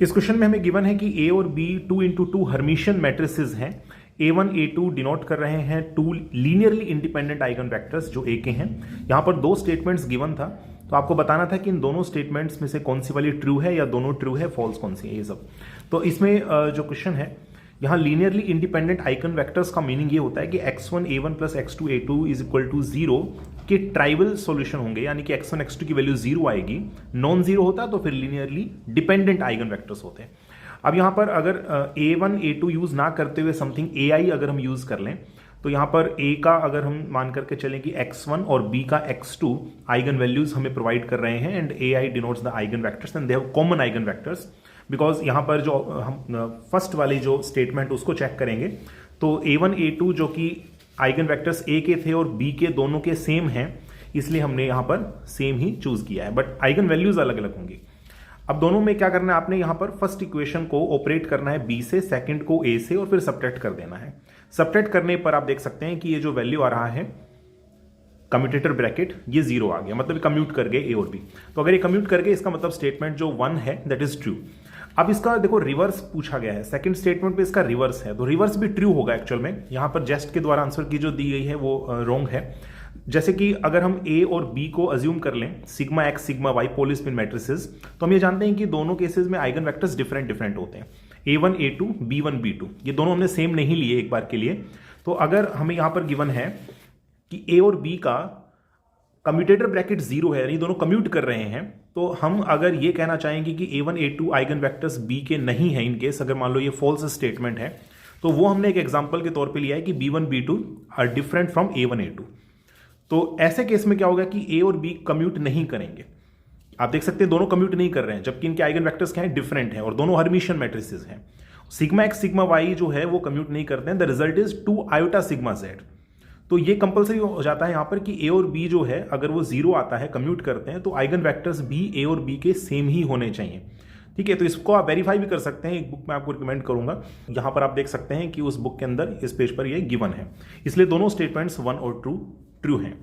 इस क्वेश्चन में हमें गिवन है कि ए और बी 2x2 हर्मिशियन मैट्रिसेस हैं। A1 A2 डिनोट कर रहे हैं two linearly independent eigenvectors जो ए के हैं। यहां पर दो स्टेटमेंट्स गिवन था, तो आपको बताना था कि इन दोनों स्टेटमेंट्स में से कौन सी वाली ट्रू है या दोनों ट्रू है, फॉल्स कौन सी है, ये सब। तो इसमें जो क्वेश्चन है, यहाँ लीनियरली इंडिपेंडेंट आइगन वेक्टर्स का मीनिंग ये होता है कि x1 A1 plus x2 A2 is equal to 0 के ट्राइवल सॉल्यूशन होंगे, यानी कि x1 x2 की वैल्यू 0 आएगी। नॉन जीरो होता तो फिर लीनियरली डिपेंडेंट आइगन वेक्टर्स होते हैं। अब यहां पर अगर A1 A2 यूज ना करते हुए समथिंग AI अगर हम यूज कर लें, तो यहां पर A का अगर हम मान करके चलें कि x1 और B का x2 आइगन वैल्यूज हमें प्रोवाइड कर रहे हैं, and AI denotes the eigen vectors and they have common eigen vectors. Because यहां पर जो हम फर्स्ट वाली जो स्टेटमेंट उसको चेक करेंगे, तो A1 A2 जो कि आइगन वेक्टर्स A के थे और B के दोनों के सेम हैं, इसलिए हमने यहां पर सेम ही चूज किया है, बट आइगन वैल्यूज अलग अलग होंगी। अब दोनों में क्या करना है, आपने यहां पर फर्स्ट इक्वेशन को ऑपरेट करना है B से, सेकंड को A से, और फिर सब्ट्रैक्ट कर देना है। सब्ट्रैक्ट करने पर आप देख सकते हैं कि ये जो वैल्यू आ रहा है कम्यूटेटर ब्रैकेट, ये 0 आ गया, मतलब कम्यूट कर गए A और B। तो अगर ये कम्यूट कर गए, इसका मतलब स्टेटमेंट जो 1 है दैट इज ट्रू। अब इसका देखो रिवर्स पूछा गया है, सेकंड स्टेटमेंट पे इसका रिवर्स है, तो रिवर्स भी ट्रू होगा एक्चुअल में। यहां पर जेस्ट के द्वारा आंसर की जो दी गई है वो रॉन्ग है। जैसे कि अगर हम A और B को अज्यूम कर लें sigma x sigma y polar spin matrices, तो हम ये जानते हैं कि दोनों केसेस में आइगन वेक्टर्स डिफरेंट होते हैं। A1 A2 B1 B2, ये दोनों हमने सेम नहीं लिए एक बार के लिए। तो अगर हमें यहां पर गिवन है कि A और B का कम्यूटेटर ब्रैकेट 0 है, यानी दोनों कम्यूट कर रहे हैं, तो हम अगर ये कहना चाहेंगे कि A1 A2 eigen vectors B के नहीं है, इन केस अगर मान लो ये फॉल्स स्टेटमेंट है, तो वो हमने एक एग्जांपल के तौर पे लिया है कि B1 B2 are different from A1 A2। तो ऐसे केस में क्या होगा कि A और B कम्यूट नहीं करेंगे। आप देख सकते हैं दोनों कम्यूट नहीं कर रहे हैं, जबकि इनके आइगन वेक्टर्स क्या है, डिफरेंट है, और दोनों हर्मिशियन मैट्रिसेस हैं। सिग्मा x सिग्मा y जो है वो कम्यूट नहीं करते हैं, the result is 2 iota sigma z। तो ये कंपलसरी हो जाता है यहां पर कि A और B जो है अगर वो 0 आता है, कम्यूट करते हैं, तो आइगन वेक्टर्स भी A और B के सेम ही होने चाहिए। ठीक है, तो इसको आप वेरीफाई भी कर सकते हैं, एक बुक मैं आपको रिकमेंड करूंगा। यहां पर आप देख सकते हैं कि उस बुक के अंदर इस पेज पर ये गिवन है, इसलिए दोनों स्टेटमेंट्स 1 और 2 ट्रू हैं।